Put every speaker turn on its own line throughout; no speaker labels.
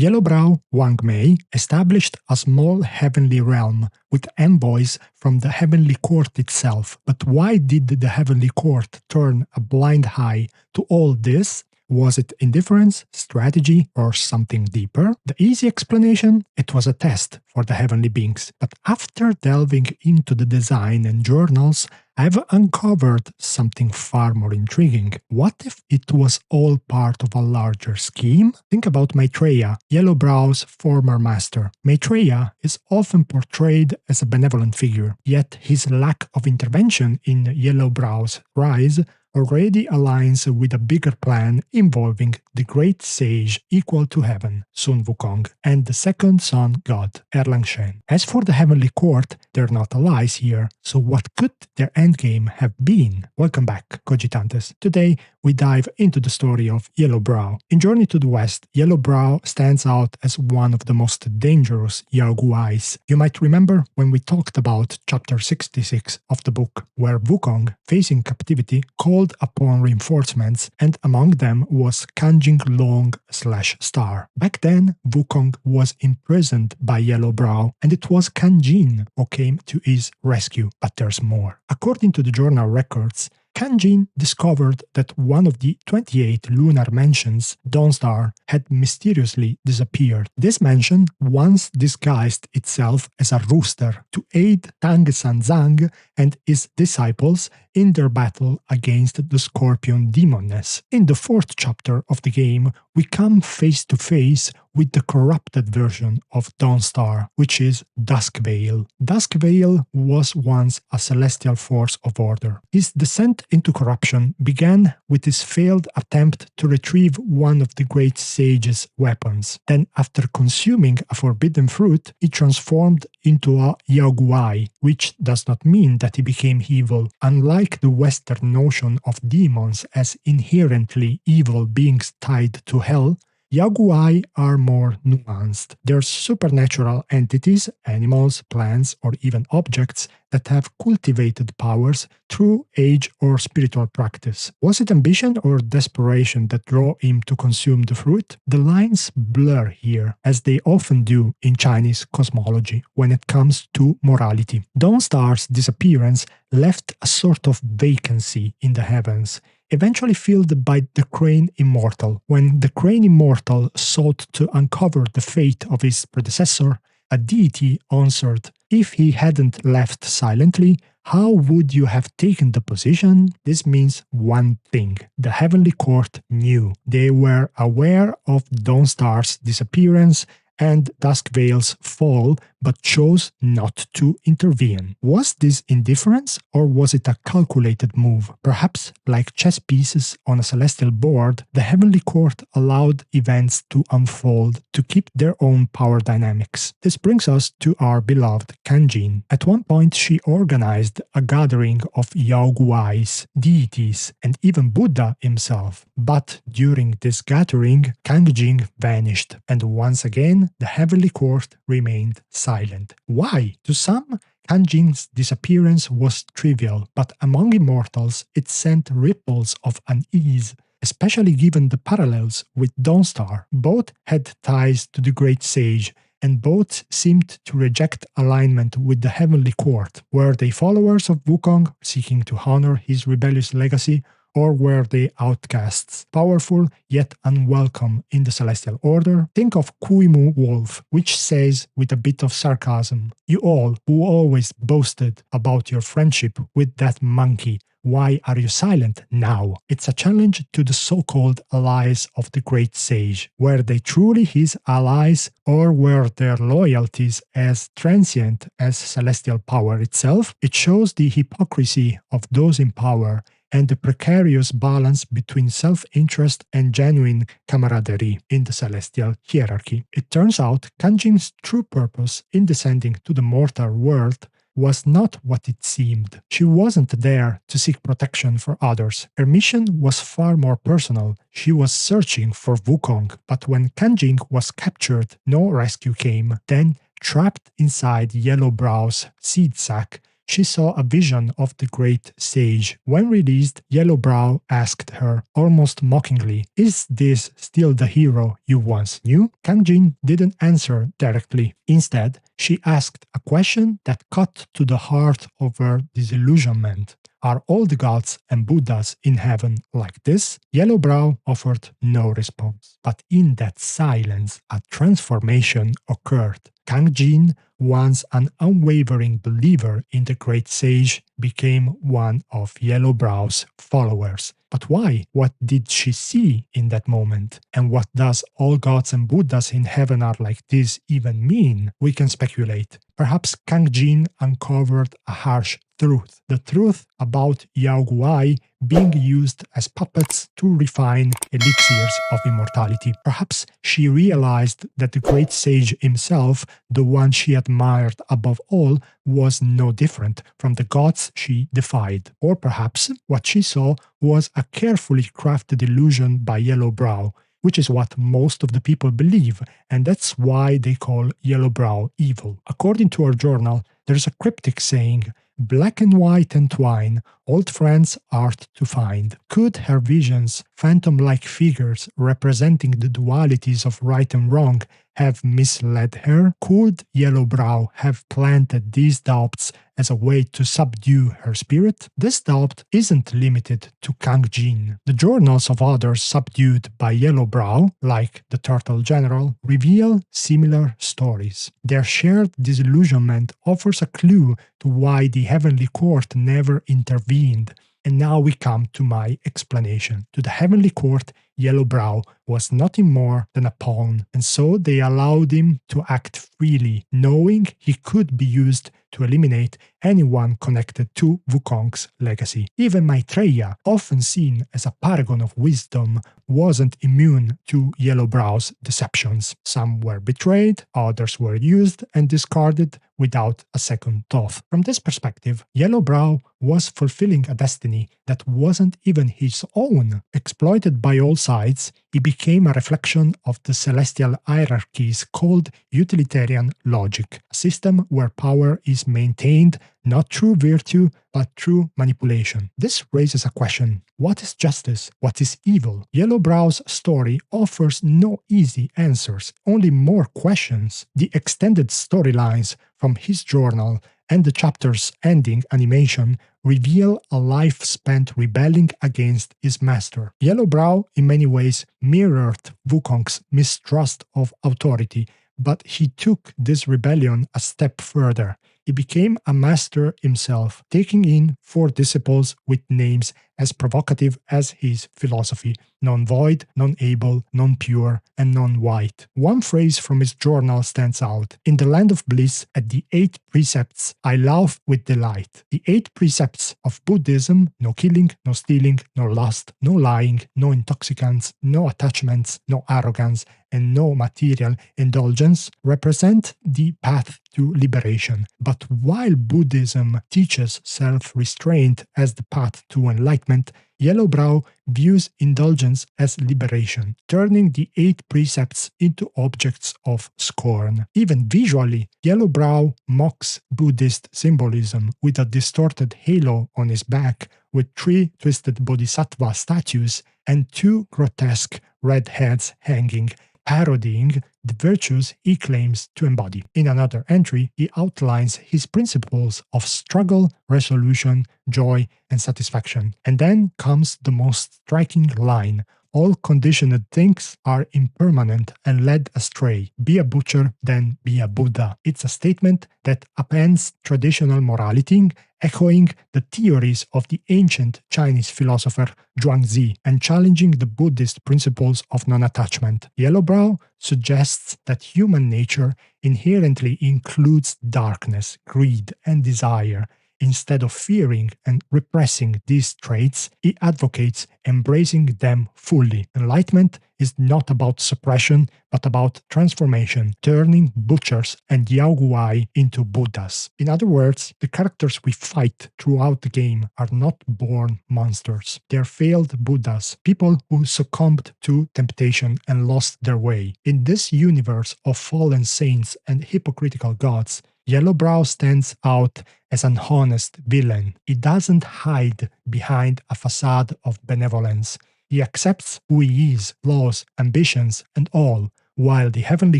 Yellowbrow Wang Mei established a small heavenly realm with envoys from the heavenly court itself. But why did the heavenly court turn a blind eye to all this? Was it indifference, strategy, or something deeper? The easy explanation? It was a test for the heavenly beings. But after delving into the design and journals, I've uncovered something far more intriguing. What if it was all part of a larger scheme? Think about Maitreya, Yellowbrow's former master. Maitreya is often portrayed as a benevolent figure, yet his lack of intervention in Yellowbrow's rise already aligns with a bigger plan involving the great sage equal to heaven, Sun Wukong, and the second sun god, Erlang Shen. As for the heavenly court, they're not allies here, so what could their endgame have been? Welcome back, Cogitantes. Today, we dive into the story of Yellowbrow. In Journey to the West, Yellowbrow stands out as one of the most dangerous Yaoguais. You might remember when we talked about chapter 66 of the book, where Wukong, facing captivity, called upon reinforcements, and among them was Kang-Jin Loong / Star. Back then, Wukong was imprisoned by Yellowbrow, and it was Kang-Jin who came to his rescue. But there's more. According to the journal records, Kang-Jin discovered that one of the 28 lunar mansions, Dawnstar, had mysteriously disappeared. This mansion once disguised itself as a rooster to aid Tang Sanzang and his disciples in their battle against the Scorpion Demoness. In the fourth chapter of the game, we come face to face with the corrupted version of Dawnstar, which is Duskvale. Duskvale was once a celestial force of order. His descent into corruption began with his failed attempt to retrieve one of the great sage's weapons. Then, after consuming a forbidden fruit, he transformed into a Yaoguai, which does not mean that he became evil. Unlike the Western notion of demons as inherently evil beings tied to hell, Yaoguai are more nuanced. They're supernatural entities, animals, plants, or even objects that have cultivated powers through age or spiritual practice. Was it ambition or desperation that drew him to consume the fruit? The lines blur here, as they often do in Chinese cosmology when it comes to morality. Dawnstar's disappearance left a sort of vacancy in the heavens, eventually filled by the Crane Immortal. When the Crane Immortal sought to uncover the fate of his predecessor, a deity answered, "If he hadn't left silently, how would you have taken the position?" This means one thing. The Heavenly Court knew. They were aware of Dawnstar's disappearance and Duskvale's fall, but chose not to intervene. Was this indifference, or was it a calculated move? Perhaps, like chess pieces on a celestial board, the Heavenly Court allowed events to unfold to keep their own power dynamics. This brings us to our beloved Kang-Jin. At one point, she organized a gathering of Yaoguais, deities, and even Buddha himself. But during this gathering, Kang-Jin vanished, and once again, the Heavenly Court remained silent. Why? To some, Kang-Jin's disappearance was trivial, but among immortals, it sent ripples of unease, especially given the parallels with Dawnstar. Both had ties to the great sage, and both seemed to reject alignment with the Heavenly Court. Were they followers of Wukong, seeking to honor his rebellious legacy, or were they outcasts, powerful yet unwelcome in the celestial order? Think of Kuimu Wolf, which says with a bit of sarcasm, "You all who always boasted about your friendship with that monkey, why are you silent now?" It's a challenge to the so-called allies of the great sage. Were they truly his allies, or were their loyalties as transient as celestial power itself? It shows the hypocrisy of those in power and the precarious balance between self-interest and genuine camaraderie in the celestial hierarchy. It turns out Kang-Jin's true purpose in descending to the mortal world was not what it seemed. She wasn't there to seek protection for others. Her mission was far more personal. She was searching for Wukong, but when Kang-Jin was captured, no rescue came. Then, trapped inside Yellowbrow's seed sack, she saw a vision of the great sage. When released, Yellowbrow asked her, almost mockingly, "Is this still the hero you once knew?" Kang-Jin didn't answer directly. Instead, she asked a question that cut to the heart of her disillusionment. Are all the gods and Buddhas in heaven like this? Yellowbrow offered no response. But in that silence, a transformation occurred. Kang-Jin, once an unwavering believer in the great sage, became one of Yellowbrow's followers. But why? What did she see in that moment? And what does all gods and Buddhas in heaven are like this even mean? We can speculate. Perhaps Kang-Jin uncovered a harsh truth. The truth about Yao Guai being used as puppets to refine elixirs of immortality. Perhaps she realized that the great sage himself, the one she admired above all, was no different from the gods she defied. Or perhaps what she saw was a carefully crafted illusion by Yellowbrow, which is what most of the people believe, and that's why they call Yellowbrow evil. According to her journal, there's a cryptic saying, "Black and white entwine, old friends art to find." Could her visions, phantom-like figures representing the dualities of right and wrong, have misled her? Could Yellowbrow have planted these doubts as a way to subdue her spirit? This doubt isn't limited to Kang-Jin. The journals of others subdued by Yellowbrow, like the Turtle General, reveal similar stories. Their shared disillusionment offers a clue to why the Heavenly Court never intervened. And now we come to my explanation. To the Heavenly Court, Yellowbrow was nothing more than a pawn, and so they allowed him to act freely, knowing he could be used to eliminate anyone connected to Wukong's legacy. Even Maitreya, often seen as a paragon of wisdom, wasn't immune to Yellowbrow's deceptions. Some were betrayed, others were used and discarded without a second thought. From this perspective, Yellowbrow was fulfilling a destiny that wasn't even his own. Exploited by all sides, he became a reflection of the celestial hierarchies called utilitarian logic, a system where power is maintained not through virtue, but through manipulation. This raises a question. What is justice? What is evil? Yellowbrow's story offers no easy answers, only more questions. The extended storylines from his journal and the chapter's ending animation reveal a life spent rebelling against his master. Yellowbrow, in many ways, mirrored Wukong's mistrust of authority, but he took this rebellion a step further. He became a master himself, taking in 4 disciples with names as provocative as his philosophy: non-void, non-able, non-pure, and non-white. One phrase from his journal stands out. In the land of bliss, at the 8 precepts, I laugh with delight. The 8 precepts of Buddhism: no killing, no stealing, no lust, no lying, no intoxicants, no attachments, no arrogance, and no material indulgence, represent the path to liberation. But while Buddhism teaches self-restraint as the path to enlightenment, Yellowbrow views indulgence as liberation, turning the 8 precepts into objects of scorn. Even visually, Yellowbrow mocks Buddhist symbolism with a distorted halo on his back, with 3 twisted bodhisattva statues and 2 grotesque red heads hanging, parodying the virtues he claims to embody. In another entry, he outlines his principles of struggle, resolution, joy, and satisfaction. And then comes the most striking line: all conditioned things are impermanent and led astray. Be a butcher, then be a Buddha. It's a statement that appends traditional morality, echoing the theories of the ancient Chinese philosopher Zhuangzi and challenging the Buddhist principles of non-attachment. Yellowbrow suggests that human nature inherently includes darkness, greed, and desire. Instead of fearing and repressing these traits, he advocates embracing them fully. Enlightenment is not about suppression, but about transformation, turning butchers and Yaoguai into Buddhas. In other words, the characters we fight throughout the game are not born monsters. They're failed Buddhas, people who succumbed to temptation and lost their way. In this universe of fallen saints and hypocritical gods, Yellowbrow stands out as an honest villain. He doesn't hide behind a facade of benevolence. He accepts who he is, flaws, ambitions, and all, while the Heavenly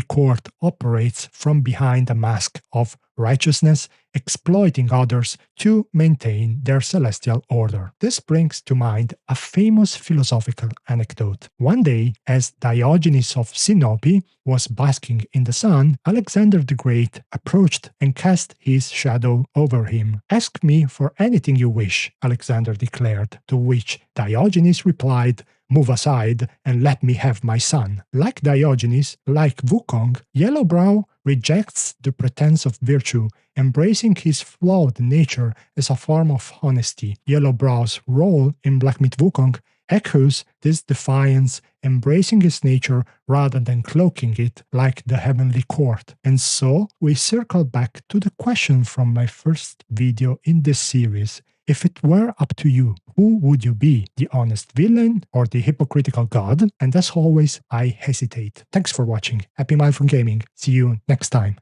Court operates from behind a mask of righteousness, exploiting others to maintain their celestial order. This brings to mind a famous philosophical anecdote. One day, as Diogenes of Sinope was basking in the sun, Alexander the Great approached and cast his shadow over him. "Ask me for anything you wish," Alexander declared, to which Diogenes replied, "Move aside and let me have my son." Like Diogenes, like Wukong, Yellowbrow rejects the pretense of virtue, embracing his flawed nature as a form of honesty. Yellowbrow's role in Black Myth Wukong echoes this defiance, embracing his nature rather than cloaking it like the Heavenly Court. And so, we circle back to the question from my first video in this series. If it were up to you, who would you be? The honest villain or the hypocritical god? And as always, I hesitate. Thanks for watching. Happy Mindful Gaming. See you next time.